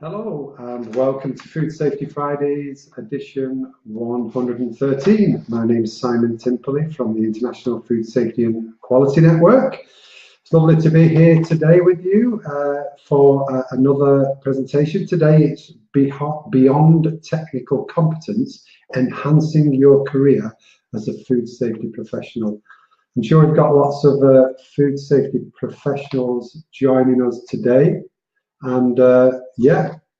Hello and welcome to Food Safety Fridays edition 113. My name is Simon Timperley from the International Food Safety and Quality Network. It's lovely to be here today with you for another presentation. Today it's Beyond Technical Competence, Enhancing Your Career as a Food Safety Professional. I'm sure we've got lots of food safety professionals joining us today. And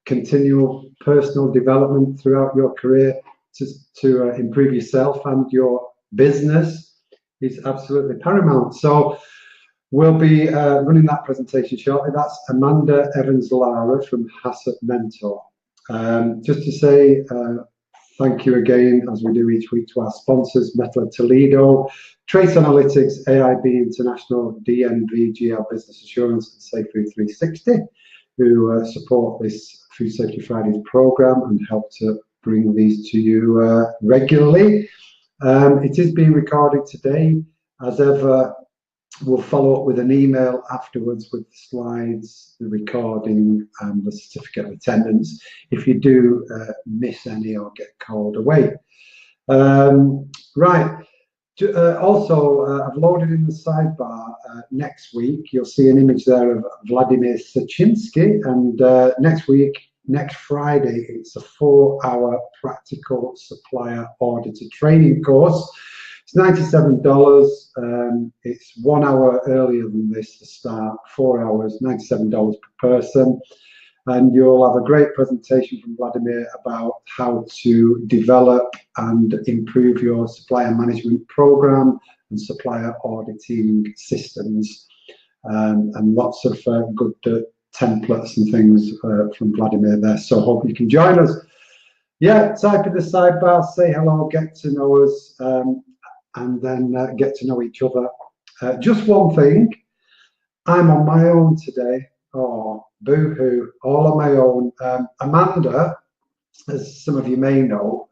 continual personal development throughout your career to improve yourself and your business is absolutely paramount. So we'll be running that presentation shortly. That's Amanda Evans-Lara from HACCP Mentor. Just to say thank you again, as we do each week, to our sponsors, Metal Toledo, Trace Analytics, AIB International, DNV, GL Business Assurance, and Safe Food 360. Who support this Food Safety Fridays program and help to bring these to you regularly. It is being recorded today. As ever, we'll follow up with an email afterwards with the slides, the recording, and the certificate of attendance if you do miss any or get called away. Right. I've loaded in the sidebar next week. You'll see an image there of Vladimir Sachinsky, and next Friday, it's a 4-hour practical supplier auditor training course. It's $97. It's 1 hour earlier than this to start, 4 hours, $97 per person. And you'll have a great presentation from Vladimir about how to develop and improve your supplier management program and supplier auditing systems, and lots of good templates and things from Vladimir there. So hope you can join us. Yeah, type in the sidebar, say hello, get to know us, and then get to know each other. Just one thing, I'm on my own today. Oh, boo-hoo, all on my own. Amanda, as some of you may know,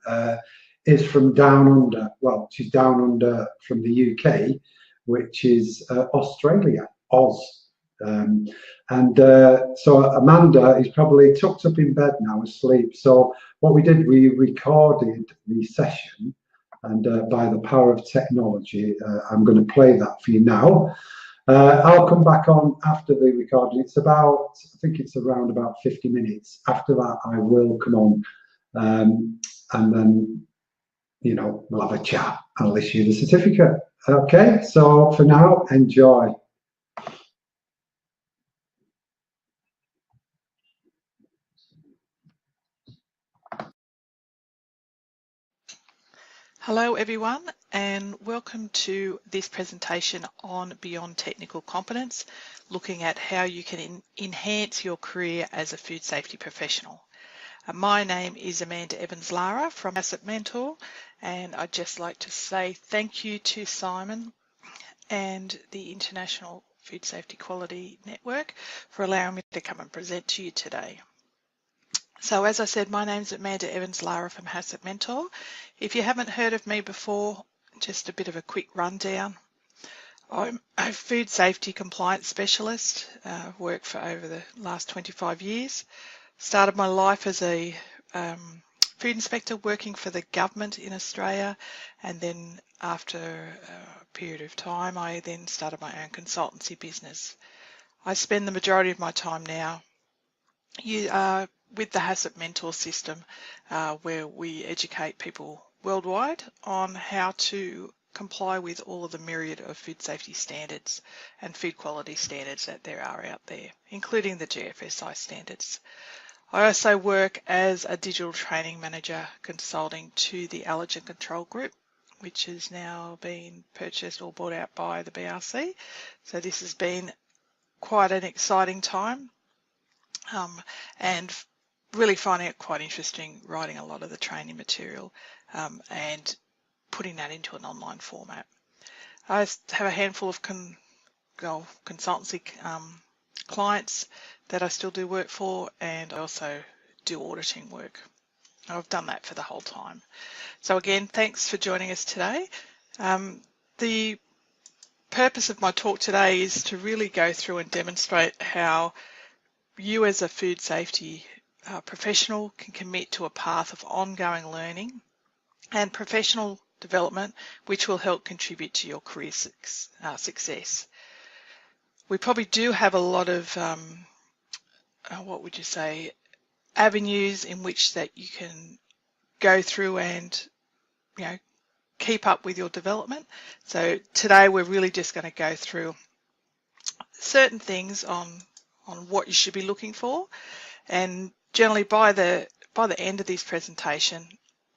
is from down under. Well, she's down under from the UK, which is Australia, Oz. So Amanda is probably tucked up in bed now, asleep. So what we did, we recorded the session, and by the power of technology, I'm going to play that for you now. I'll come back on after the recording. It's about, I think it's around about 50 minutes. After that, I will come on, and then, you know, we'll have a chat. I'll issue the certificate. Okay, so for now, enjoy. Hello everyone, and welcome to this presentation on Beyond Technical Competence, looking at how you can enhance your career as a food safety professional. My name is Amanda Evans-Lara from HACCP Mentor, and I'd just like to say thank you to Simon and the International Food Safety Quality Network for allowing me to come and present to you today. So as I said, my name's Amanda Evans-Lara from HACCP Mentor. If you haven't heard of me before, just a bit of a quick rundown. I'm a food safety compliance specialist. I've worked for over the last 25 years. Started my life as a food inspector working for the government in Australia, and then after a period of time, I then started my own consultancy business. I spend the majority of my time now with the HACCP Mentor system, where we educate people worldwide on how to comply with all of the myriad of food safety standards and food quality standards that there are out there, including the GFSI standards. I also work as a digital training manager consulting to the Allergen Control Group, which has now been purchased or bought out by the BRC. So this has been quite an exciting time. And really finding it quite interesting, writing a lot of the training material and putting that into an online format. I have a handful of consultancy clients that I still do work for, and I also do auditing work. I've done that for the whole time. So again, thanks for joining us today. The purpose of my talk today is to really go through and demonstrate how you as a food safety professional can commit to a path of ongoing learning and professional development, which will help contribute to your career success. We probably do have a lot of, what would you say, avenues in which that you can go through and, keep up with your development. So today we're really just going to go through certain things on what you should be looking for, and generally by the end of this presentation,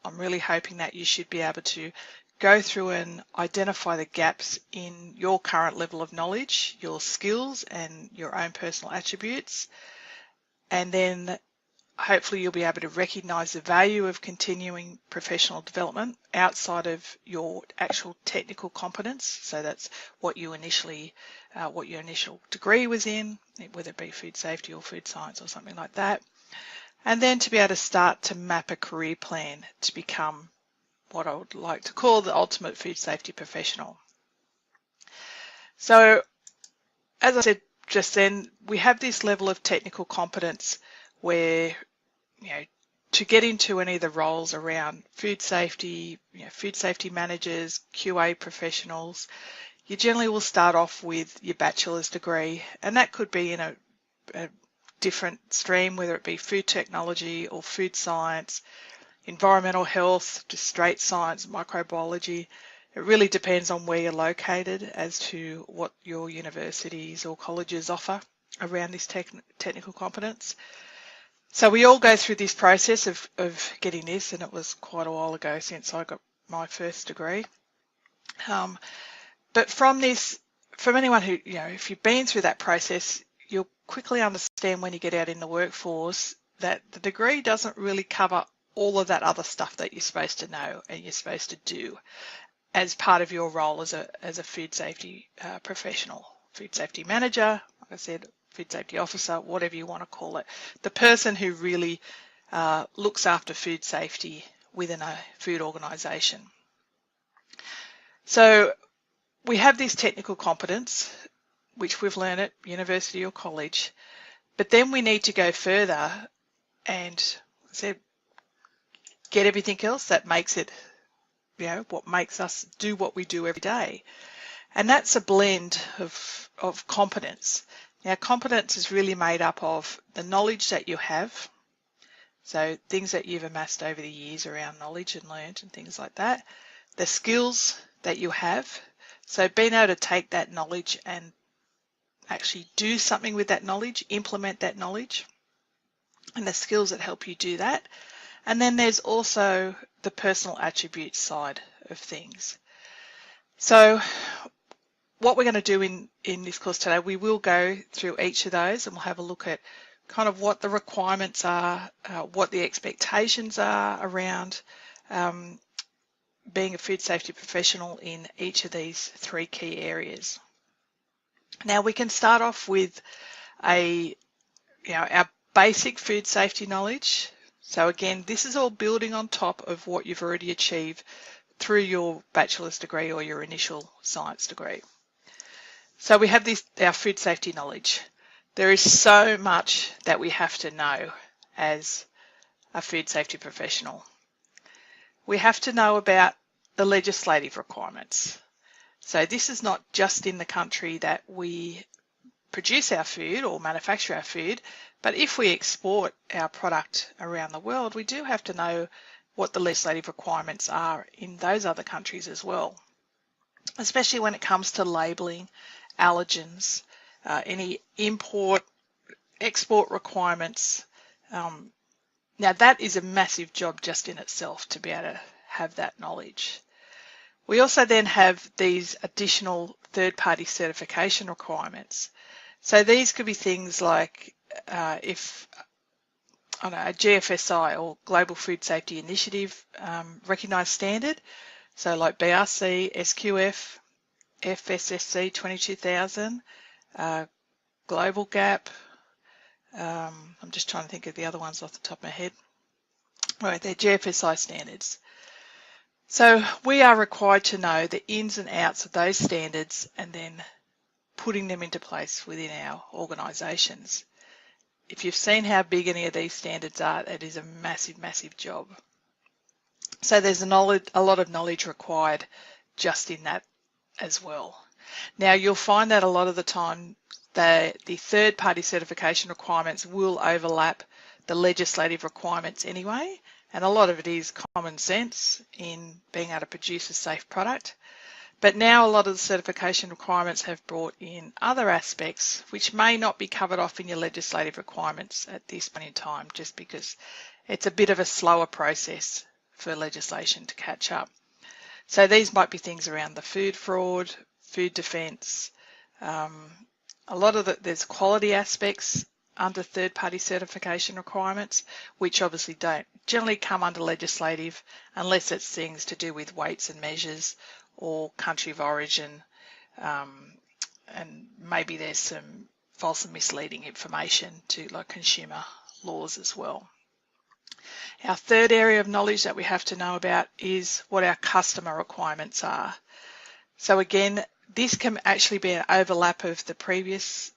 I'm really hoping that you should be able to go through and identify the gaps in your current level of knowledge, your skills and your own personal attributes, and then hopefully you'll be able to recognize the value of continuing professional development outside of your actual technical competence. So that's what you initially, what your initial degree was in, whether it be food safety or food science or something like that. And then to be able to start to map a career plan to become what I would like to call the ultimate food safety professional. So as I said just then, we have this level of technical competence where, to get into any of the roles around food safety, food safety managers, QA professionals, you generally will start off with your bachelor's degree, and that could be in a different stream, whether it be food technology or food science, environmental health, just straight science, microbiology. It really depends on where you're located as to what your universities or colleges offer around this technical competence. So we all go through this process of getting this, and it was quite a while ago since I got my first degree. But from anyone who, if you've been through that process, you'll quickly understand when you get out in the workforce that the degree doesn't really cover all of that other stuff that you're supposed to know and you're supposed to do as part of your role as a food safety professional, food safety manager, like I said, food safety officer, whatever you want to call it, the person who really looks after food safety within a food organisation. So we have this technical competence, which we've learned at university or college, but then we need to go further and, like I said, get everything else that makes it, what makes us do what we do every day. And that's a blend of competence. Now, competence is really made up of the knowledge that you have, so things that you've amassed over the years around knowledge and learned and things like that, the skills that you have, so being able to take that knowledge and actually do something with that knowledge, implement that knowledge, and the skills that help you do that. And then there's also the personal attributes side of things. So what we're going to do in this course today, we will go through each of those and we'll have a look at kind of what the requirements are, what the expectations are around being a food safety professional in each of these three key areas. Now we can start off with our basic food safety knowledge. So again, this is all building on top of what you've already achieved through your bachelor's degree or your initial science degree. So we have our food safety knowledge. There is so much that we have to know as a food safety professional. We have to know about the legislative requirements. So this is not just in the country that we produce our food or manufacture our food, but if we export our product around the world, we do have to know what the legislative requirements are in those other countries as well, especially when it comes to labelling, allergens, any export requirements. Now that is a massive job just in itself to be able to have that knowledge. We also then have these additional third-party certification requirements. So these could be things like if a GFSI or Global Food Safety Initiative recognised standard, so like BRC, SQF, FSSC 22000, Global Gap. I'm just trying to think of the other ones off the top of my head. Right, they're GFSI standards. So we are required to know the ins and outs of those standards and then putting them into place within our organisations. if you've seen how big any of these standards are, it is a massive, massive job. So there's a lot of knowledge required just in that as well. Now you'll find that a lot of the time the third-party certification requirements will overlap the legislative requirements anyway, and a lot of it is common sense in being able to produce a safe product. But now a lot of the certification requirements have brought in other aspects which may not be covered off in your legislative requirements at this point in time, just because it's a bit of a slower process for legislation to catch up. So these might be things around the food fraud, food defence, a lot of there's quality aspects under third-party certification requirements, which obviously don't generally come under legislative unless it's things to do with weights and measures or country of origin, and maybe there's some false and misleading information to like consumer laws as well. Our third area of knowledge that we have to know about is what our customer requirements are. So again, this can actually be an overlap of the previous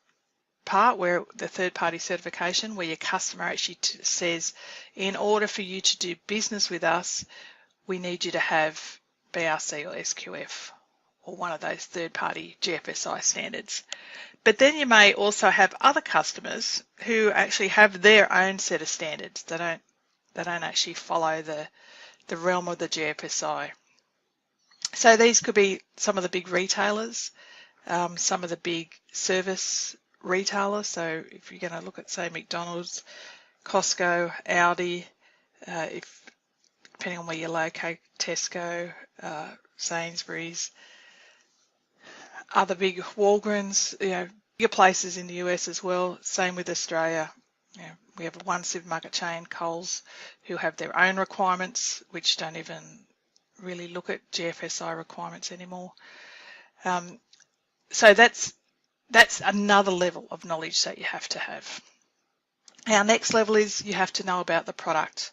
part where the third-party certification, where your customer actually says, in order for you to do business with us, we need you to have BRC or SQF or one of those third-party GFSI standards. But then you may also have other customers who actually have their own set of standards. They don't actually follow the realm of the GFSI. So these could be some of the big retailers, some of the big service retailers. So if you're going to look at, say, McDonald's, Costco, Audi, depending on where you're located, Tesco, Sainsbury's, other big Walgreens, bigger places in the US as well. Same with Australia. We have one supermarket chain, Coles, who have their own requirements, which don't even really look at GFSI requirements anymore. So that's another level of knowledge that you have to have. Our next level is you have to know about the product.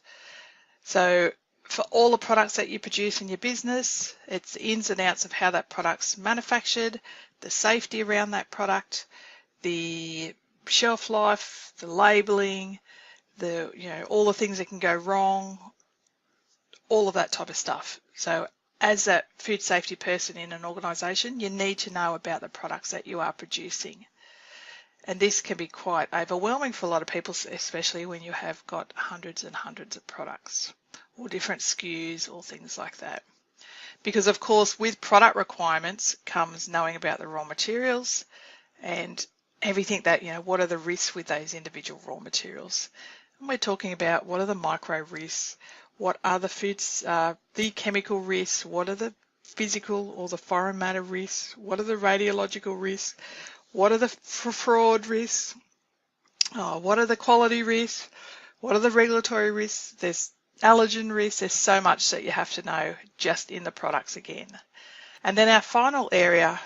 So for all the products that you produce in your business, it's the ins and outs of how that product's manufactured, the safety around that product, the shelf life, the labeling, all the things that can go wrong, all of that type of stuff. So as that food safety person in an organisation, you need to know about the products that you are producing. And this can be quite overwhelming for a lot of people, especially when you have got hundreds and hundreds of products or different SKUs or things like that. Because of course with product requirements comes knowing about the raw materials and everything that, what are the risks with those individual raw materials. And we're talking about what are the micro risks, what are the foods, the chemical risks, what are the physical or the foreign matter risks, what are the radiological risks, what are the fraud risks, what are the quality risks, what are the regulatory risks, there's allergen risks, there's so much that you have to know just in the products again. And then our final area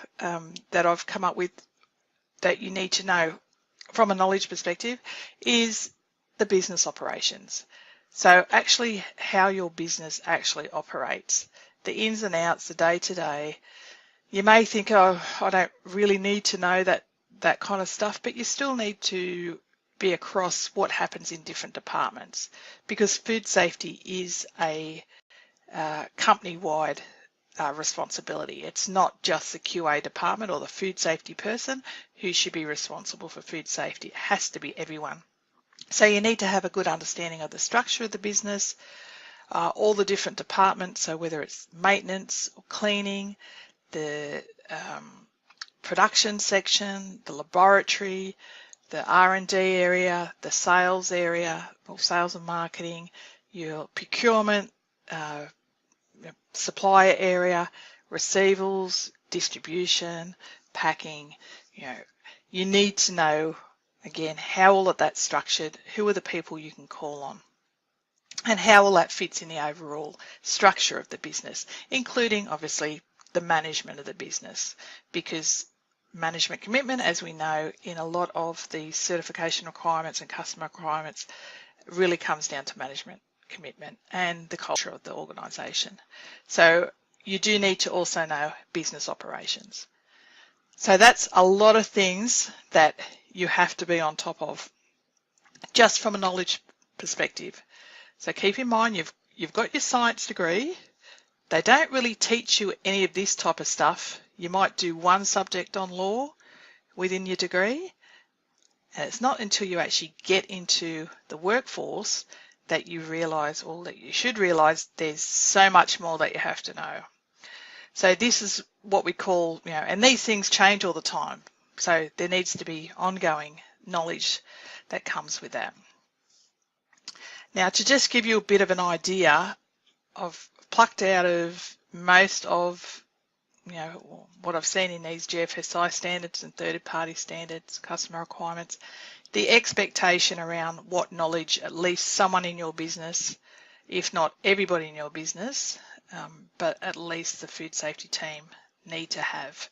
that I've come up with that you need to know from a knowledge perspective is the business operations. So actually how your business actually operates, the ins and outs, the day-to-day. You may think, oh, I don't really need to know that kind of stuff, but you still need to be across what happens in different departments, because food safety is a company-wide responsibility. It's not just the QA department or the food safety person who should be responsible for food safety. It has to be everyone. So you need to have a good understanding of the structure of the business, all the different departments, so whether it's maintenance or cleaning, the production section, the laboratory, the R&D area, the sales area, or sales and marketing, your procurement, supplier area, receivables, distribution, packing. You need to know, again, how all of that's structured, who are the people you can call on, and how all that fits in the overall structure of the business, including obviously the management of the business, because management commitment, as we know, in a lot of the certification requirements and customer requirements really comes down to management commitment and the culture of the organisation. So you do need to also know business operations. So that's a lot of things that you have to be on top of. just from a knowledge perspective. So keep in mind you've got your science degree. They don't really teach you any of this type of stuff. You might do one subject on law within your degree, and it's not until you actually get into the workforce that you realise, or that you should realise, there's so much more that you have to know. So this is what we call, and these things change all the time. So there needs to be ongoing knowledge that comes with that. Now, to just give you a bit of an idea, I've plucked out of most of what I've seen in these GFSI standards and third-party standards, customer requirements, the expectation around what knowledge at least someone in your business, if not everybody in your business, but at least the food safety team need to have.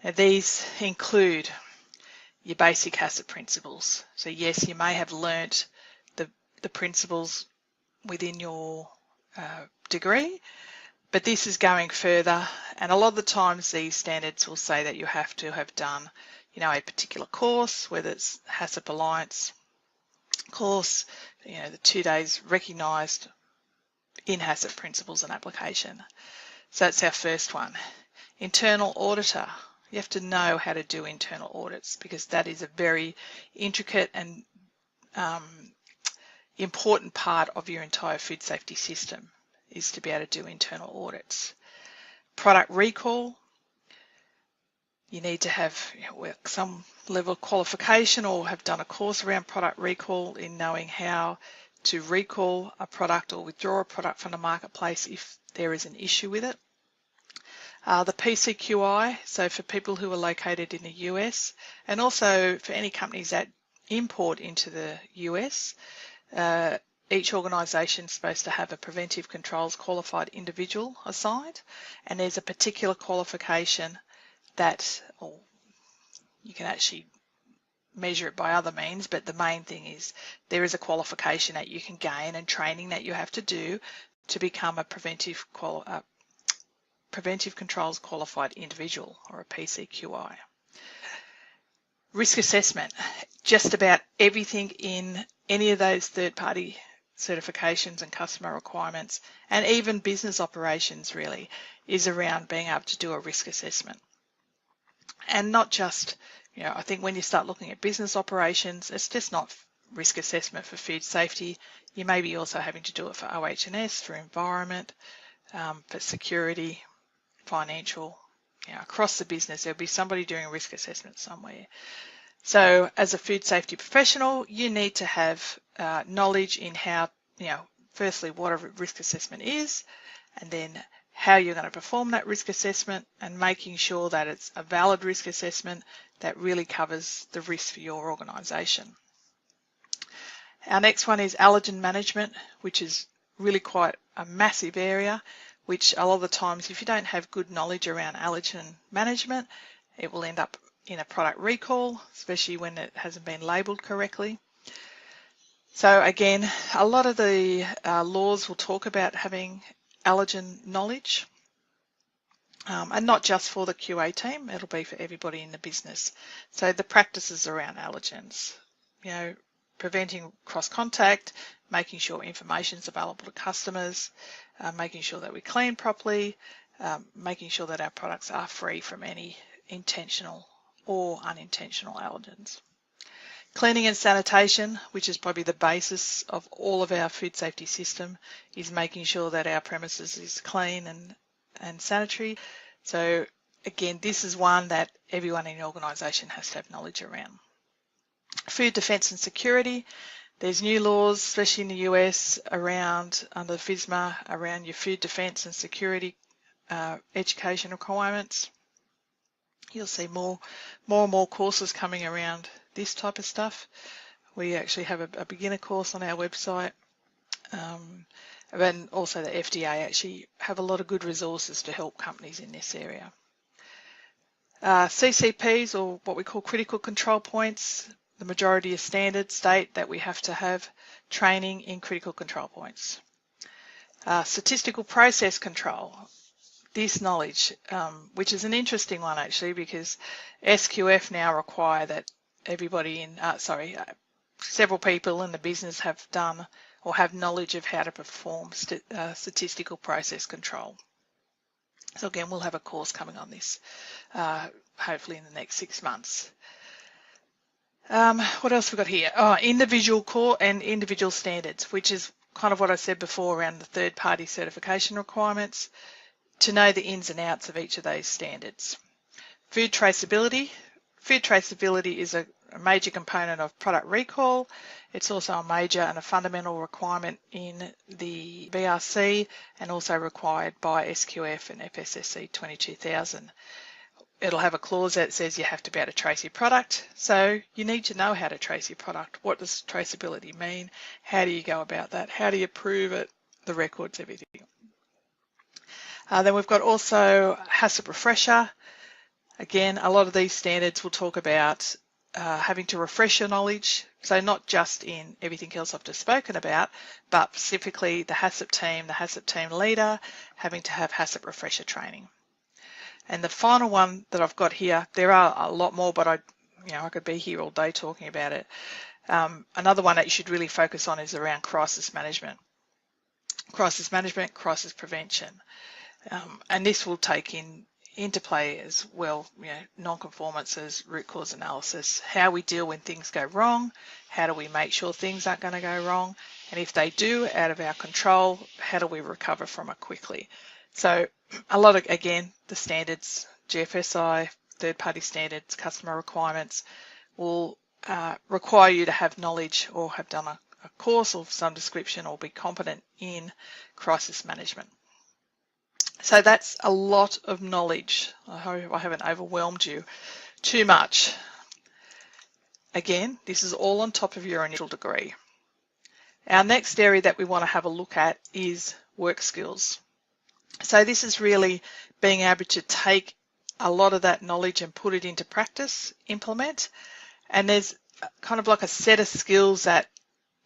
Now, these include your basic HACCP principles. So yes, you may have learnt the principles within your degree, but this is going further, and a lot of the times these standards will say that you have to have done a particular course, whether it's HACCP Alliance course, the 2 days recognised in HACCP principles and application. So that's our first one. Internal auditor. You have to know how to do internal audits, because that is a very intricate and important part of your entire food safety system, is to be able to do internal audits. Product recall. You need to have some level of qualification or have done a course around product recall, in knowing how to recall a product or withdraw a product from the marketplace if there is an issue with it. The PCQI, so for people who are located in the US, and also for any companies that import into the US, each organisation is supposed to have a preventive controls qualified individual assigned, and there's a particular qualification that, or you can actually measure it by other means, but the main thing is there is a qualification that you can gain and training that you have to do to become a preventive controls qualified individual, or a PCQI. Risk assessment. Just about everything in any of those third-party certifications and customer requirements, and even business operations really, is around being able to do a risk assessment. And not just, I think when you start looking at business operations, it's just not risk assessment for food safety. You may be also having to do it for OH&S, for environment, for security, financial. Across the business, there'll be somebody doing a risk assessment somewhere. So as a food safety professional, you need to have knowledge in how, firstly, what a risk assessment is, and then how you're going to perform that risk assessment, and making sure that it's a valid risk assessment that really covers the risk for your organisation. Our next one is allergen management, which is really quite a massive area, which a lot of the times, if you don't have good knowledge around allergen management, it will end up in a product recall, especially when it hasn't been labelled correctly. So again, a lot of the laws will talk about having allergen knowledge, and not just for the QA team, it'll be for everybody in the business. So the practices around allergens, preventing cross-contact, making sure information is available to customers, making sure that we clean properly, making sure that our products are free from any intentional or unintentional allergens. Cleaning and sanitation, which is probably the basis of all of our food safety system, is making sure that our premises is clean and sanitary. So again, this is one that everyone in the organisation has to have knowledge around. Food defence and security. There's new laws, especially in the US, around under FSMA, around your food defence and security education requirements. You'll see more and more courses coming around this type of stuff. We actually have a beginner course on our website, and also the FDA actually have a lot of good resources to help companies in this area. CCPs, or what we call critical control points, the majority of standards state that we have to have training in critical control points. Statistical process control. This knowledge, which is an interesting one actually, because SQF now require that everybody in, several people in the business have done or have knowledge of how to perform statistical process control. So again, we'll have a course coming on this, hopefully in the next 6 months. What else we got here? Individual core and individual standards, which is kind of what I said before around the third-party certification requirements, to know the ins and outs of each of those standards. Food traceability. Food traceability is a major component of product recall. It's also a major and a fundamental requirement in the BRC and also required by SQF and FSSC 22000. It'll have a clause that says you have to be able to trace your product. So you need to know how to trace your product. What does traceability mean? How do you go about that? How do you prove it? The records, everything. Then we've got also HACCP refresher. Again, a lot of these standards will talk about having to refresh your knowledge. So not just in everything else I've just spoken about, but specifically the HACCP team leader, having to have HACCP refresher training. And the final one that I've got here, there are a lot more, but I could be here all day talking about it. Another one that you should really focus on is around crisis management. Crisis management, crisis prevention. And this will take into play as well, non-conformances, root cause analysis, how we deal when things go wrong, how do we make sure things aren't going to go wrong, and if they do, out of our control, how do we recover from it quickly? So a lot of, again, the standards, GFSI, third-party standards, customer requirements will require you to have knowledge or have done a course of some description or be competent in crisis management. So that's a lot of knowledge. I hope I haven't overwhelmed you too much. Again, this is all on top of your initial degree. Our next area that we want to have a look at is work skills. So this is really being able to take a lot of that knowledge and put it into practice, implement, and there's kind of like a set of skills that,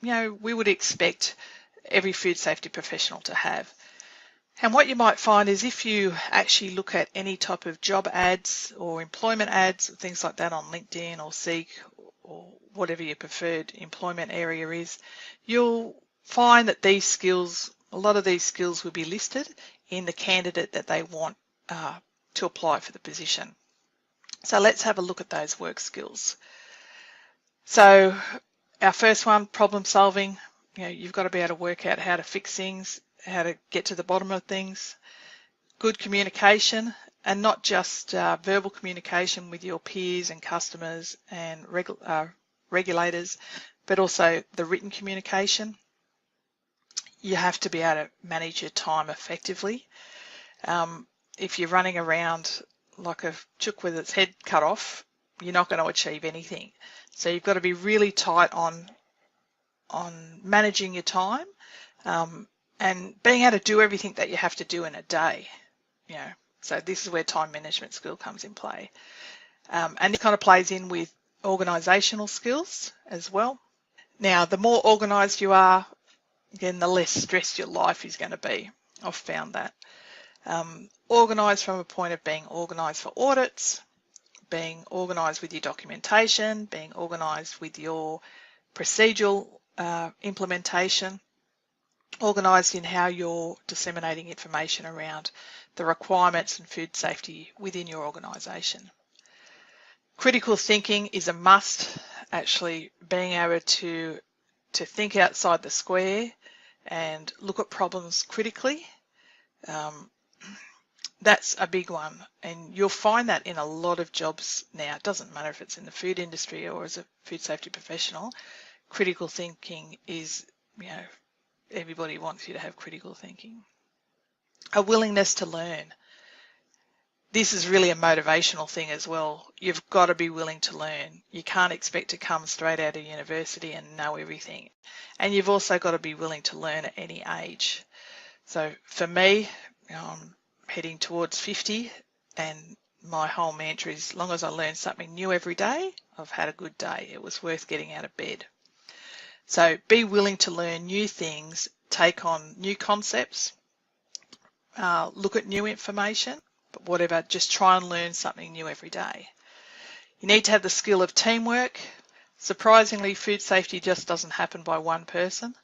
we would expect every food safety professional to have. And what you might find is if you actually look at any type of job ads or employment ads, things like that on LinkedIn or Seek or whatever your preferred employment area is, you'll find that these skills, a lot of these skills will be listed in the candidate that they want to apply for the position. So let's have a look at those work skills. So our first one, problem solving. You've got to be able to work out how to fix things, how to get to the bottom of things. Good communication, and not just verbal communication with your peers and customers and regulators, but also the written communication. You have to be able to manage your time effectively. If you're running around like a chook with its head cut off, you're not going to achieve anything. So you've got to be really tight on managing your time and being able to do everything that you have to do in a day. So this is where time management skill comes in play. And it kind of plays in with organisational skills as well. Now, the more organised you are, again, the less stressed your life is going to be. I've found that. Organised from a point of being organised for audits, being organised with your documentation, being organised with your procedural implementation, organised in how you're disseminating information around the requirements and food safety within your organisation. Critical thinking is a must, actually being able to think outside the square and look at problems critically. That's a big one, and you'll find that in a lot of jobs now. It doesn't matter if it's in the food industry or as a food safety professional. Critical thinking is, everybody wants you to have critical thinking. A willingness to learn. This is really a motivational thing as well. You've got to be willing to learn. You can't expect to come straight out of university and know everything. And you've also got to be willing to learn at any age. So for me, I'm heading towards 50, and my whole mantra is, as long as I learn something new every day, I've had a good day. It was worth getting out of bed. So be willing to learn new things, take on new concepts, look at new information, but whatever, just try and learn something new every day. You need to have the skill of teamwork. Surprisingly, food safety just doesn't happen by one person.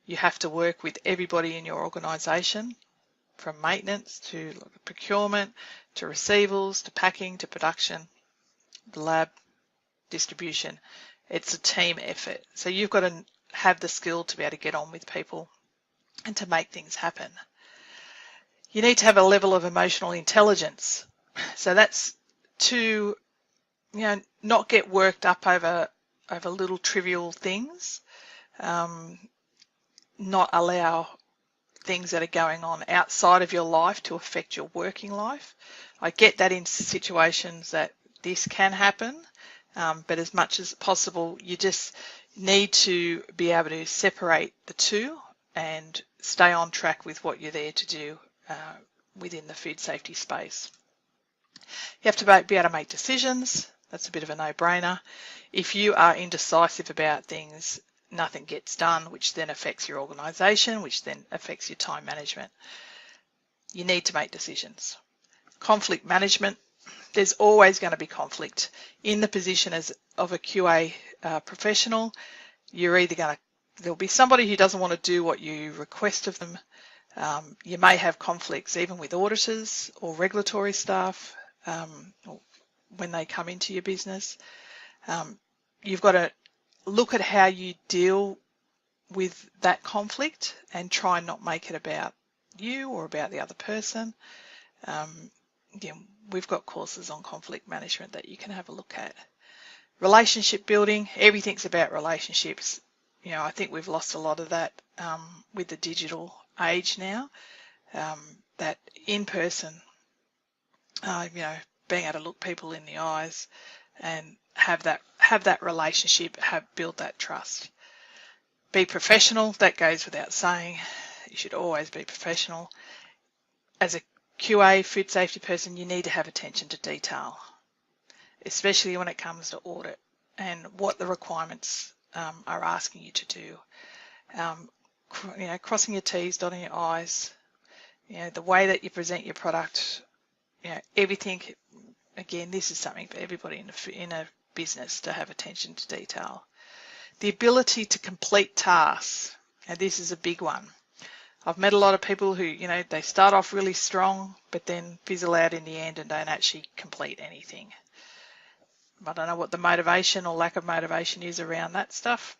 You have to work with everybody in your organisation, from maintenance to procurement, to receivables, to packing, to production, the lab, distribution. It's a team effort. So you've got to have the skill to be able to get on with people and to make things happen. You need to have a level of emotional intelligence. So that's to, not get worked up over little trivial things, not allow things that are going on outside of your life to affect your working life. I get that in situations that this can happen, but as much as possible, you just need to be able to separate the two and stay on track with what you're there to do within the food safety space. You have to be able to make decisions. That's a bit of a no-brainer. If you are indecisive about things, nothing gets done, which then affects your organisation, which then affects your time management. You need to make decisions. Conflict management. There's always going to be conflict. In the position of a QA professional, you're either there'll be somebody who doesn't want to do what you request of them. You may have conflicts even with auditors or regulatory staff when they come into your business. You've got to look at how you deal with that conflict and try and not make it about you or about the other person. We've got courses on conflict management that you can have a look at. Relationship building, everything's about relationships. I think we've lost a lot of that with the digital age now. That in person, being able to look people in the eyes and have that relationship, build that trust. Be professional, that goes without saying. You should always be professional. As a QA food safety person, you need to have attention to detail, especially when it comes to audit and what the requirements are asking you to do. Crossing your T's, dotting your I's, the way that you present your product, everything. Again, this is something for everybody in a business to have attention to detail. The ability to complete tasks, and this is a big one. I've met a lot of people who, they start off really strong, but then fizzle out in the end and don't actually complete anything. I don't know what the motivation or lack of motivation is around that stuff,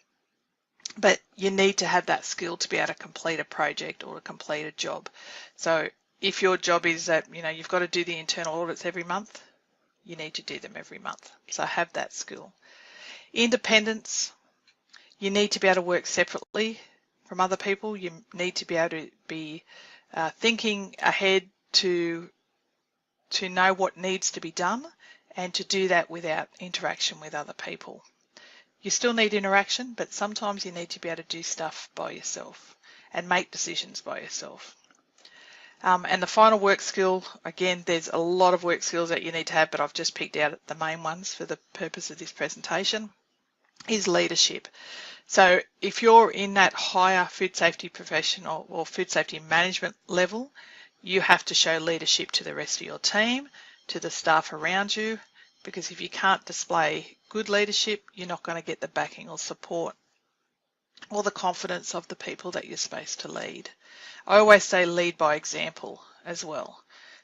but you need to have that skill to be able to complete a project or to complete a job. So if your job is that, you've got to do the internal audits every month, you need to do them every month. So have that skill. Independence, you need to be able to work separately from other people. You need to be able to be thinking ahead to know what needs to be done and to do that without interaction with other people. You still need interaction, but sometimes you need to be able to do stuff by yourself and make decisions by yourself. And the final work skill, again, there's a lot of work skills that you need to have, but I've just picked out the main ones for the purpose of this presentation, is leadership. So if you're in that higher food safety professional or food safety management level, you have to show leadership to the rest of your team, to the staff around you, because if you can't display good leadership, you're not going to get the backing or support or the confidence of the people that you're supposed to lead. I always say lead by example as well.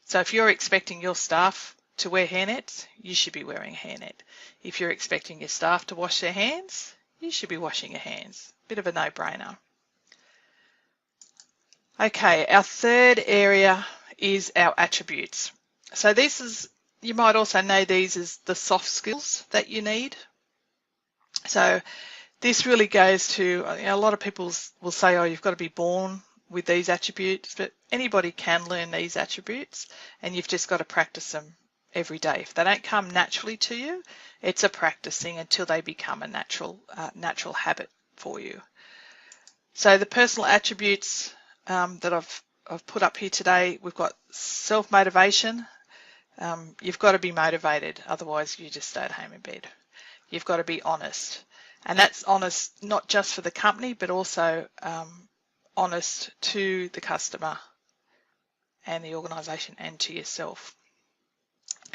So if you're expecting your staff to wear hairnets, you should be wearing a hairnet. If you're expecting your staff to wash their hands, you should be washing your hands. Bit of a no-brainer. Okay, our third area is our attributes. So this is, you might also know these as the soft skills that you need. So this really goes to, a lot of people will say, oh, you've got to be born with these attributes, but anybody can learn these attributes and you've just got to practice them every day. If they don't come naturally to you, it's a practicing until they become a natural habit for you. So the personal attributes that I've put up here today, we've got self-motivation. You've got to be motivated, otherwise you just stay at home in bed. You've got to be honest, and that's honest not just for the company, but also honest to the customer and the organisation and to yourself.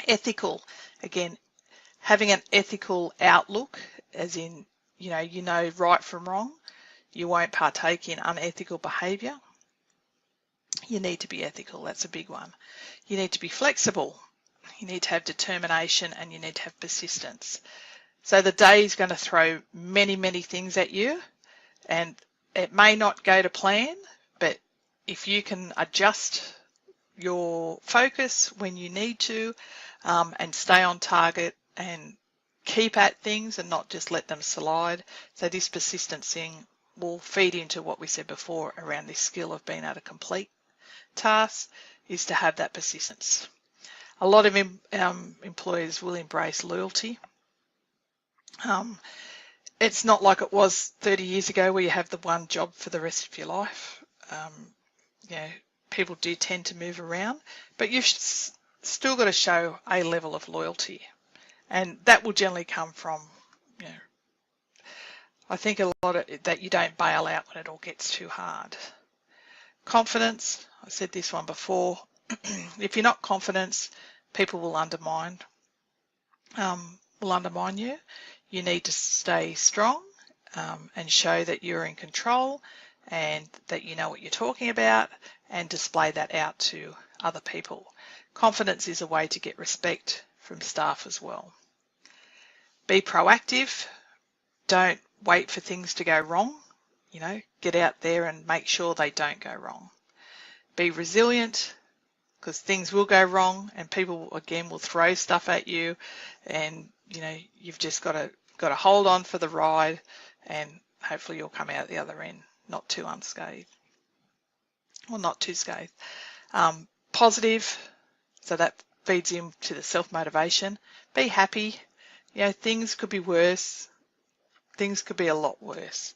Ethical, again, having an ethical outlook, as in you know right from wrong. You won't partake in unethical behaviour. You need to be ethical. That's a big one. You need to be flexible. You need to have determination, and you need to have persistence. So the day is going to throw many, many things at you, and it may not go to plan, but if you can adjust your focus when you need to, and stay on target and keep at things and not just let them slide. So this persistencing will feed into what we said before around this skill of being able to complete tasks, is to have that persistence. A lot of employers will embrace loyalty. It's not like it was 30 years ago where you have the one job for the rest of your life. People do tend to move around, but you've still got to show a level of loyalty, and that will generally come from, I think a lot of that you don't bail out when it all gets too hard. Confidence, I said this one before. If you're not confident, people will undermine you. You need to stay strong and show that you're in control and that you know what you're talking about, and display that out to other people. Confidence is a way to get respect from staff as well. Be proactive. Don't wait for things to go wrong. Get out there and make sure they don't go wrong. Be resilient, because things will go wrong and people again will throw stuff at you, and you've just got to hold on for the ride, and hopefully you'll come out the other end not too unscathed, or not too scathed. Positive, so that feeds into the self-motivation. Be happy. Things could be worse. Things could be a lot worse.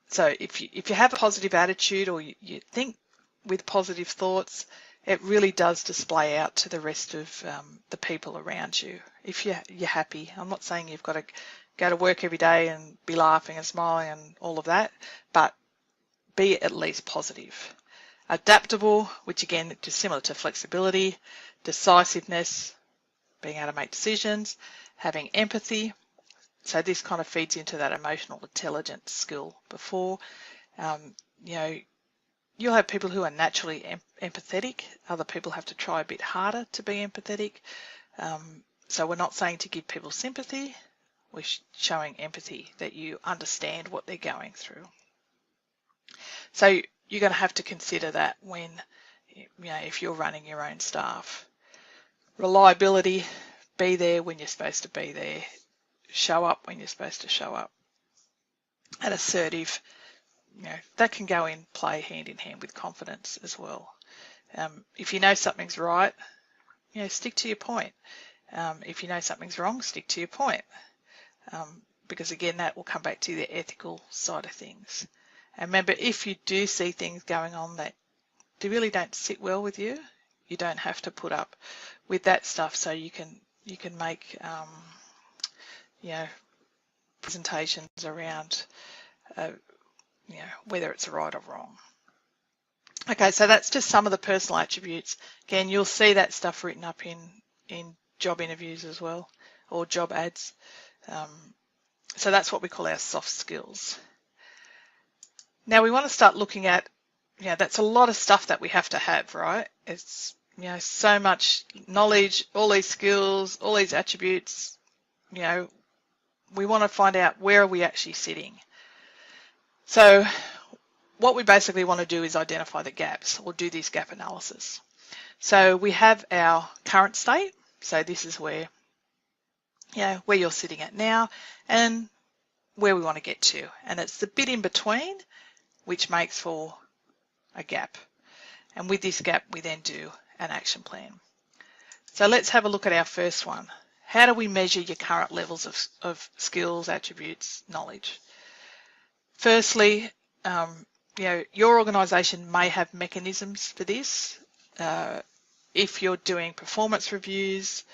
So if you have a positive attitude, or you think with positive thoughts, it really does display out to the rest of the people around you. If you're happy, I'm not saying you've got to go to work every day and be laughing and smiling and all of that, but be at least positive. Adaptable, which again is similar to flexibility. Decisiveness, being able to make decisions. Having empathy. So this kind of feeds into that emotional intelligence skill before. You'll have people who are naturally empathetic. Other people have to try a bit harder to be empathetic. So we're not saying to give people sympathy. We're showing empathy, that you understand what they're going through. So you're going to have to consider that when, if you're running your own staff. Reliability, be there when you're supposed to be there. Show up when you're supposed to show up. And assertive, that can go in play hand in hand with confidence as well. If you know something's right, stick to your point. If you know something's wrong, stick to your point. Because again, that will come back to the ethical side of things. And remember, if you do see things going on that really don't sit well with you, you don't have to put up with that stuff. So you can make presentations around whether it's right or wrong. Okay, so that's just some of the personal attributes. Again, you'll see that stuff written up in job interviews as well, or job ads. So that's what we call our soft skills. Now we want to start looking at, that's a lot of stuff that we have to have, right? It's, so much knowledge, all these skills, all these attributes. We want to find out, where are we actually sitting? So what we basically want to do is identify the gaps, or do this gap analysis. So we have our current state. So this is where you're sitting at now, and where we want to get to. And it's the bit in between which makes for a gap. And with this gap, we then do an action plan. So let's have a look at our first one. How do we measure your current levels of skills, attributes, knowledge? Firstly, your organisation may have mechanisms for this. If you're doing performance reviews,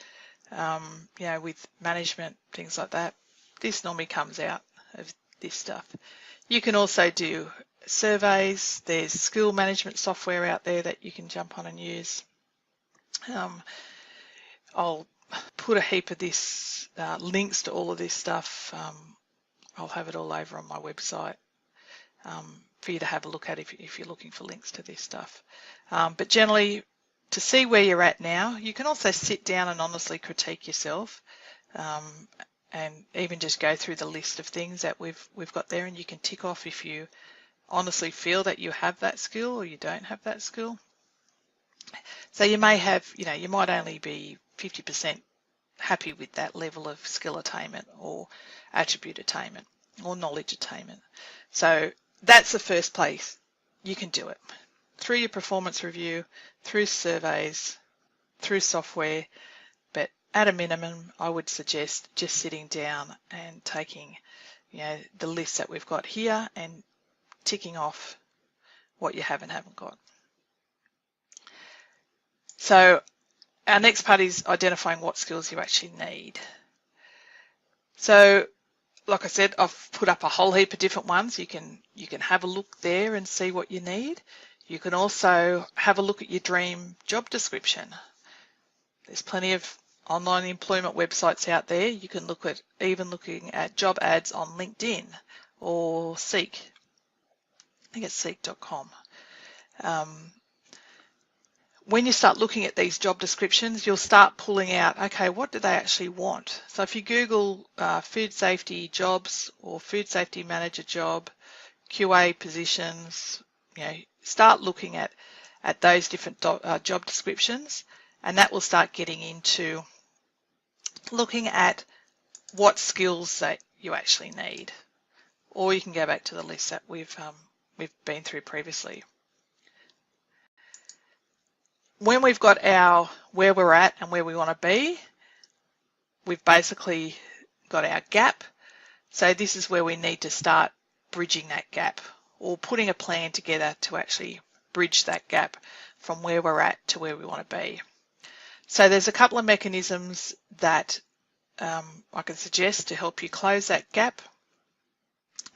with management, things like that, this normally comes out of this stuff. You can also do surveys. There's skill management software out there that you can jump on and use. I'll put a heap of this, links to all of this stuff. I'll have it all over on my website for you to have a look at if you're looking for links to this stuff. But generally, to see where you're at now, you can also sit down and honestly critique yourself, and even just go through the list of things that we've got there, and you can tick off if you honestly feel that you have that skill or you don't have that skill. So you may have, you might only be 50% happy with that level of skill attainment or attribute attainment or knowledge attainment. So that's the first place you can do it. Through your performance review, through surveys, through software, but at a minimum, I would suggest just sitting down and taking, the list that we've got here and ticking off what you have and haven't got. So our next part is identifying what skills you actually need. So, like I said, I've put up a whole heap of different ones. You can have a look there and see what you need. You can also have a look at your dream job description. There's plenty of online employment websites out there. You can look at looking at job ads on LinkedIn or Seek. I think it's seek.com. When you start looking at these job descriptions, you'll start pulling out, okay, what do they actually want? So if you Google food safety jobs or food safety manager job, QA positions, start looking at those different job descriptions, and that will start getting into looking at what skills that you actually need. Or you can go back to the list that we've been through previously. When we've got where we're at and where we want to be, we've basically got our gap. So this is where we need to start bridging that gap or putting a plan together to actually bridge that gap from where we're at to where we want to be. So there's a couple of mechanisms that I can suggest to help you close that gap.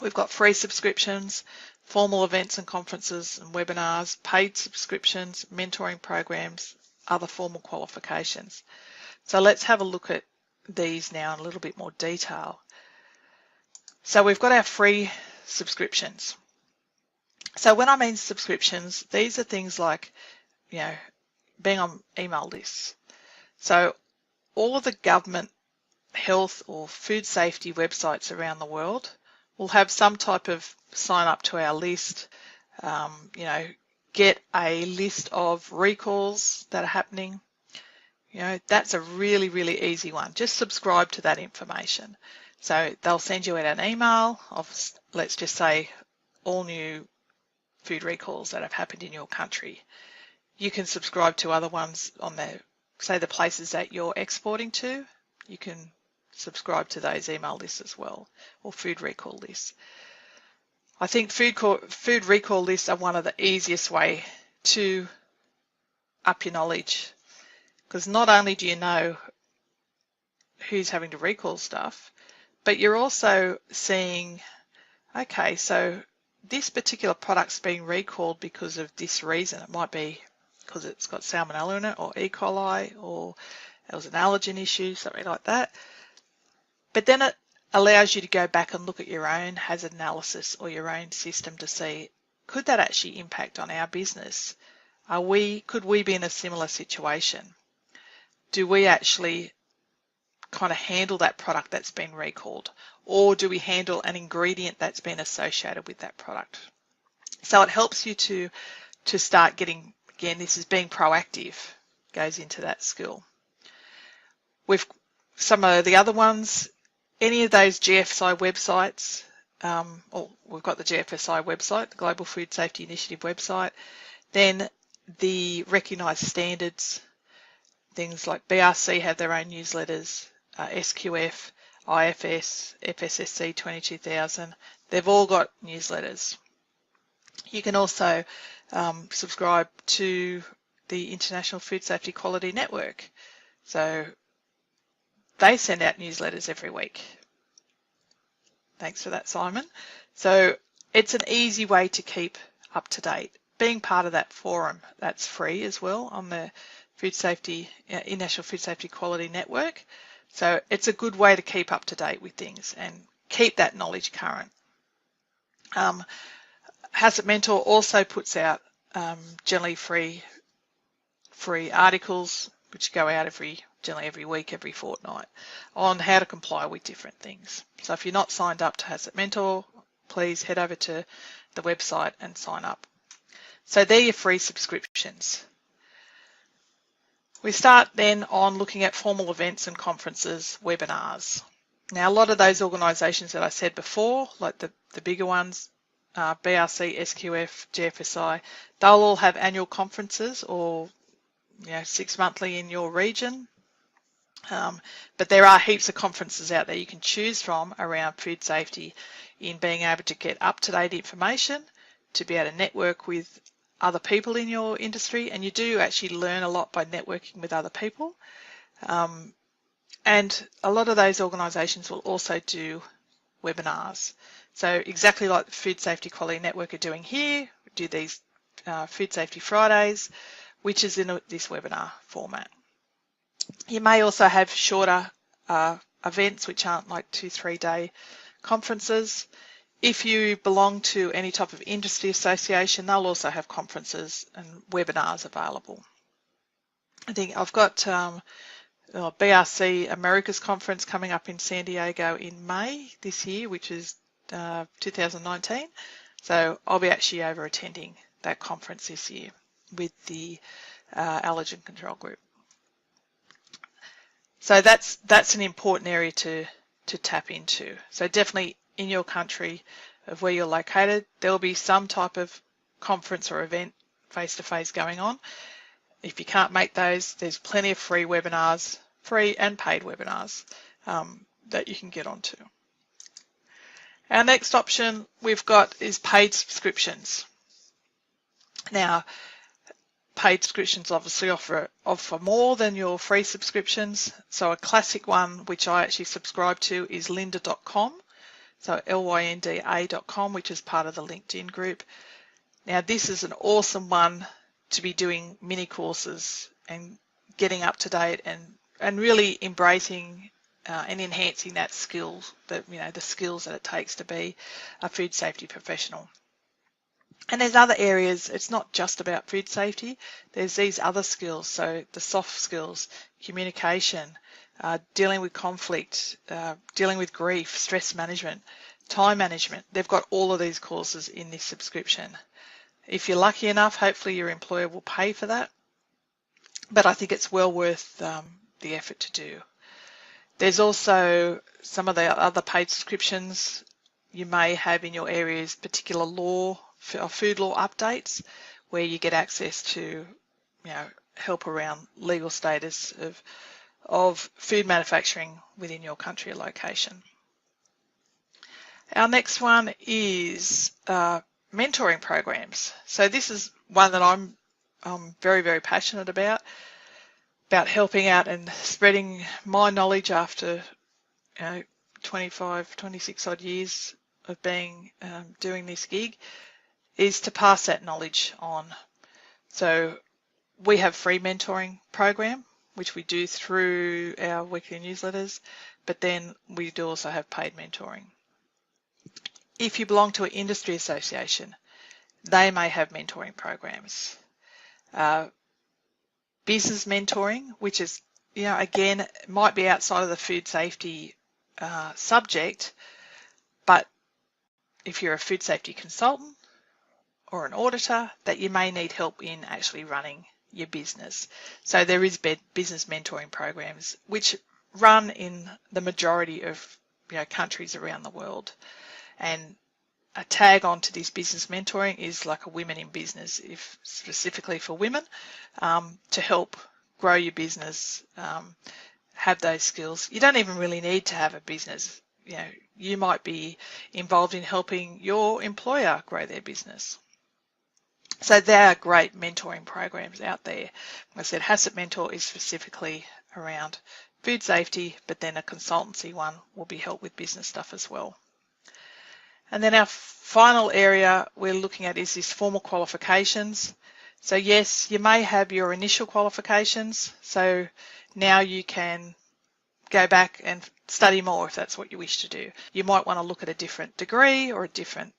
We've got free subscriptions, formal events and conferences and webinars, paid subscriptions, mentoring programs, other formal qualifications. So let's have a look at these now in a little bit more detail. So we've got our free subscriptions. So when I mean subscriptions, these are things like, being on email lists. So all of the government health or food safety websites around the world will have some type of sign up to our list, get a list of recalls that are happening. That's a really, really easy one. Just subscribe to that information. So they'll send you out an email of, let's just say, all new food recalls that have happened in your country. You can subscribe to other ones on the places that you're exporting to. You can subscribe to those email lists as well, or food recall lists. I think food recall lists are one of the easiest way to up your knowledge, because not only do you know who's having to recall stuff, but you're also seeing, okay, so this particular product's being recalled because of this reason. It might be because it's got salmonella in it, or E. coli, or there was an allergen issue, something like that. But then it allows you to go back and look at your own hazard analysis or your own system to see, could that actually impact on our business? Could we be in a similar situation? Do we actually kind of handle that product that's been recalled, or do we handle an ingredient that's been associated with that product? So it helps you to start getting, again, this is being proactive, goes into that skill. With some of the other ones, any of those GFSI websites, we've got the GFSI website, the Global Food Safety Initiative website, then the recognised standards, things like BRC have their own newsletters, SQF, IFS, FSSC 22000, they've all got newsletters. You can also subscribe to the International Food Safety Quality Network. So they send out newsletters every week. Thanks for that, Simon. So it's an easy way to keep up to date. Being part of that forum, that's free as well on the International Food Safety Quality Network. So it's a good way to keep up to date with things and keep that knowledge current. Hazard Mentor also puts out generally free articles which go out generally every week, every fortnight, on how to comply with different things. So if you're not signed up to Hazard Mentor, please head over to the website and sign up. So they're your free subscriptions. We start then on looking at formal events and conferences, webinars. Now, a lot of those organisations that I said before, like the bigger ones, BRC, SQF, GFSI, they'll all have annual conferences or 6 monthly in your region. But there are heaps of conferences out there you can choose from around food safety in being able to get up-to-date information, to be able to network with other people in your industry, and you do actually learn a lot by networking with other people. And a lot of those organisations will also do webinars. So exactly like the Food Safety Quality Network are doing here, we do these Food Safety Fridays, which is in this webinar format. You may also have shorter events which aren't like 2-3 day conferences. If you belong to any type of industry association, they'll also have conferences and webinars available. I think I've got BRC Americas Conference coming up in San Diego in May this year, which is 2019. So I'll be actually over attending that conference this year with the Allergen Control Group. So that's an important area to tap into. So definitely in your country of where you're located, there will be some type of conference or event face-to-face going on. If you can't make those, there's plenty of free webinars, free and paid webinars that you can get onto. Our next option we've got is paid subscriptions. Now, paid subscriptions obviously offer more than your free subscriptions. So a classic one which I actually subscribe to is lynda.com. So lynda.com, which is part of the LinkedIn group. Now this is an awesome one to be doing mini courses and getting up to date and really embracing and enhancing that skill, the skills that it takes to be a food safety professional. And there's other areas, it's not just about food safety, there's these other skills, so the soft skills, communication, dealing with conflict, dealing with grief, stress management, time management. They've got all of these courses in this subscription. If you're lucky enough, hopefully your employer will pay for that, but I think it's well worth the effort to do. There's also some of the other paid subscriptions you may have in your areas, particular law, food law updates, where you get access to help around legal status of food manufacturing within your country or location. Our next one is mentoring programs. So this is one that I'm very, very passionate about helping out and spreading my knowledge after 26 odd years of being doing this gig, is to pass that knowledge on. So we have free mentoring program, which we do through our weekly newsletters, but then we do also have paid mentoring. If you belong to an industry association, they may have mentoring programs. Business mentoring, which is, again, might be outside of the food safety subject, but if you're a food safety consultant or an auditor, that you may need help in actually running your business. So there is business mentoring programs which run in the majority of countries around the world. And a tag on to this business mentoring is like a women in business, if specifically for women, to help grow your business, have those skills. You don't even really need to have a business. You might be involved in helping your employer grow their business. So there are great mentoring programs out there. Like I said, Hazard Mentor is specifically around food safety, but then a consultancy one will be help with business stuff as well. And then our final area we're looking at is this formal qualifications. So yes, you may have your initial qualifications, so now you can go back and study more if that's what you wish to do. You might want to look at a different degree or a different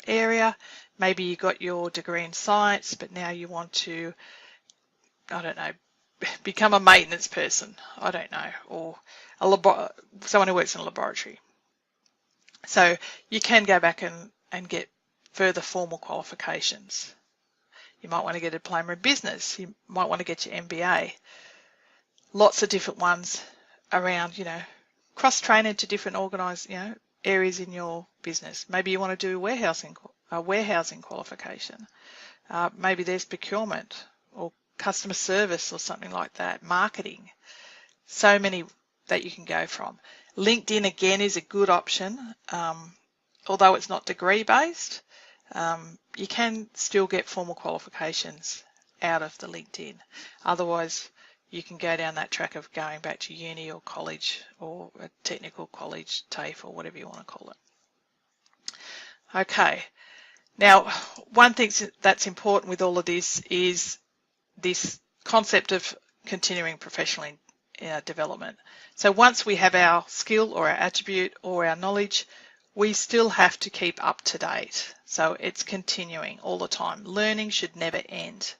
area. Maybe you got your degree in science, but now you want to, I don't know, become a maintenance person, I don't know, or someone who works in a laboratory. So you can go back and get further formal qualifications. You might want to get a diploma in business. You might want to get your MBA. Lots of different ones around, cross-training to different areas in your business. Maybe you want to do a warehousing qualification. Maybe there's procurement or customer service or something like that, marketing. So many that you can go from. LinkedIn, again, is a good option. Although it's not degree-based, you can still get formal qualifications out of the LinkedIn. Otherwise, you can go down that track of going back to uni or college or a technical college, TAFE, or whatever you want to call it. Okay. Now, one thing that's important with all of this is this concept of continuing professional development. So once we have our skill or our attribute or our knowledge, we still have to keep up to date. So it's continuing all the time. Learning should never end.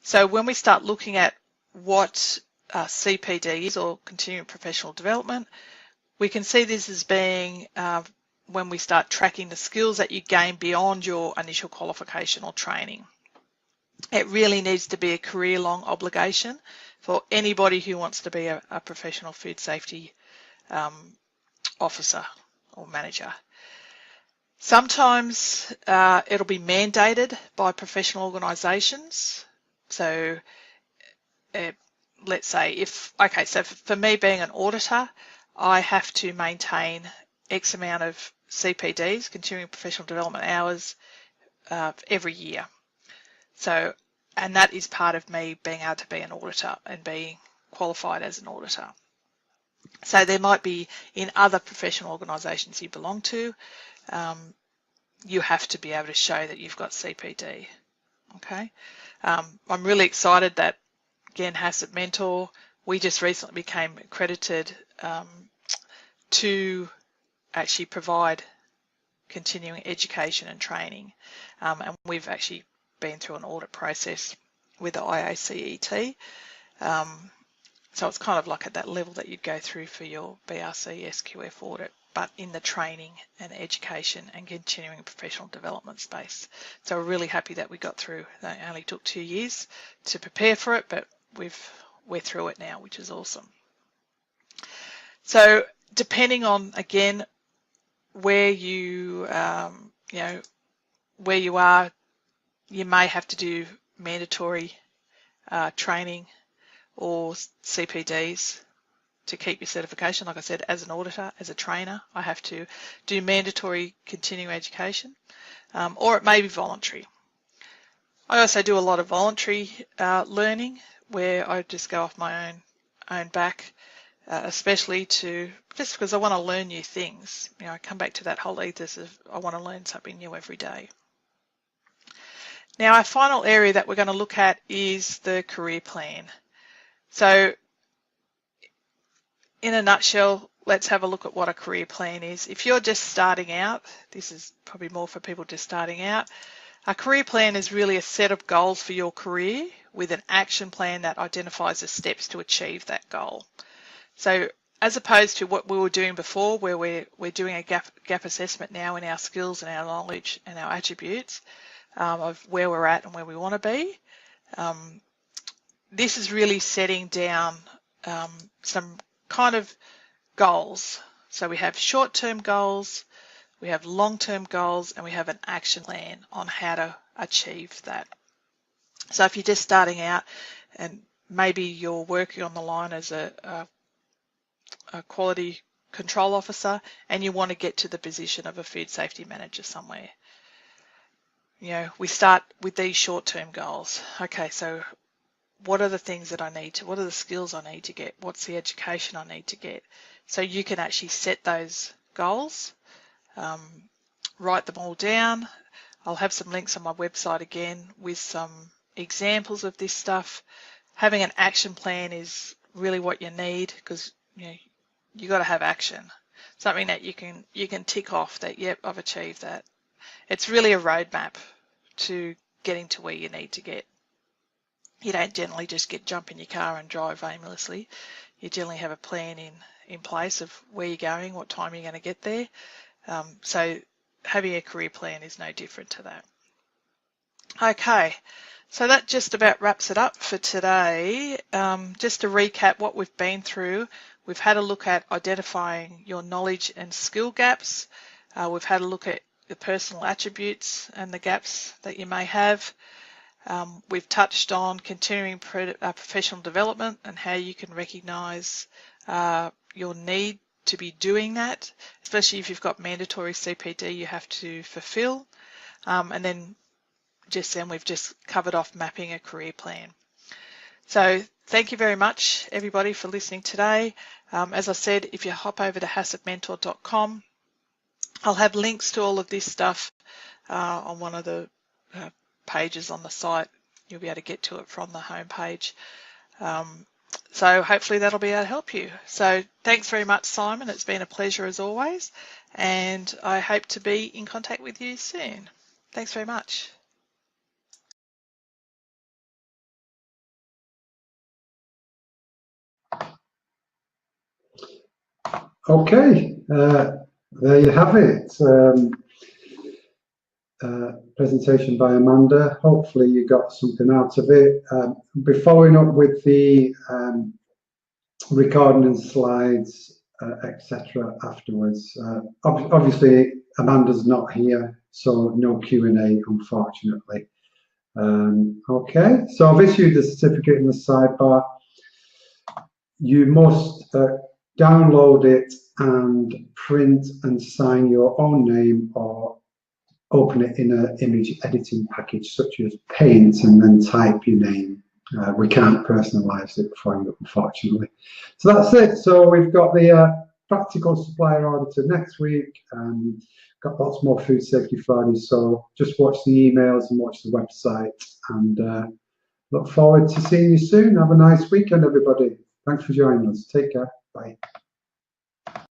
So when we start looking at what CPD is, or continuing professional development, we can see this as being when we start tracking the skills that you gain beyond your initial qualification or training. It really needs to be a career-long obligation for anybody who wants to be a professional food safety officer or manager. Sometimes it'll be mandated by professional organisations. So let's say so for me being an auditor, I have to maintain X amount of CPDs, continuing professional development hours, every year. So, and that is part of me being able to be an auditor and being qualified as an auditor. So there might be in other professional organisations you belong to, you have to be able to show that you've got CPD. Okay, I'm really excited that, again, HACCP Mentor, we just recently became accredited to actually provide continuing education and training, and we've actually been through an audit process with the IACET. So it's kind of like at that level that you'd go through for your BRC SQF audit, but in the training and education and continuing professional development space. So we're really happy that we got through. It only took 2 years to prepare for it, but we're through it now, which is awesome. So depending on, again, where you where you are, you may have to do mandatory training or CPDs to keep your certification. Like I said, as an auditor, as a trainer, I have to do mandatory continuing education, or it may be voluntary. I also do a lot of voluntary learning where I just go off my own back, especially just because I want to learn new things. I come back to that whole ethos of I want to learn something new every day. Now, our final area that we're going to look at is the career plan. So in a nutshell, let's have a look at what a career plan is. If you're just starting out, this is probably more for people just starting out. A career plan is really a set of goals for your career with an action plan that identifies the steps to achieve that goal. So as opposed to what we were doing before, where we're doing a gap assessment now in our skills and our knowledge and our attributes of where we're at and where we want to be, this is really setting down some kind of goals. So we have short-term goals, we have long-term goals, and we have an action plan on how to achieve that. So if you're just starting out and maybe you're working on the line as a quality control officer and you want to get to the position of a food safety manager somewhere, we start with these short-term goals. Okay, so what are the things that I need to, what are the skills I need to get? What's the education I need to get? So you can actually set those goals, write them all down. I'll have some links on my website again with some examples of this stuff. Having an action plan is really what you need, because you got to have action, something that you can tick off that, yep, I've achieved that. It's really a roadmap to getting to where you need to get. You don't generally just jump in your car and drive aimlessly. You generally have a plan in place of where you're going, what time you're going to get there. So having a career plan is no different to that. Okay, so that just about wraps it up for today. Just to recap what we've been through, we've had a look at identifying your knowledge and skill gaps. We've had a look at the personal attributes and the gaps that you may have. We've touched on continuing professional development and how you can recognise your need to be doing that, especially if you've got mandatory CPD you have to fulfil. And then we've just covered off mapping a career plan. So thank you very much, everybody, for listening today. As I said, if you hop over to HACCPmentor.com, I'll have links to all of this stuff on one of the pages on the site. You'll be able to get to it from the home page. So hopefully that'll be able to help you. So thanks very much, Simon. It's been a pleasure as always, and I hope to be in contact with you soon. Thanks very much. Okay, there you have it. Presentation by Amanda. Hopefully you got something out of it. I'll be following up with the recording and slides, etc. afterwards. Obviously Amanda's not here, so no Q&A, unfortunately. Okay, so I've issued the certificate in the sidebar. You must download it and print and sign your own name, or open it in an image editing package such as Paint and then type your name. We can't personalise it for you, unfortunately. So that's it. So we've got the practical supplier auditor next week, and got lots more Food Safety Fridays. So just watch the emails and watch the website, and look forward to seeing you soon. Have a nice weekend, everybody. Thanks for joining us. Take care. Bye.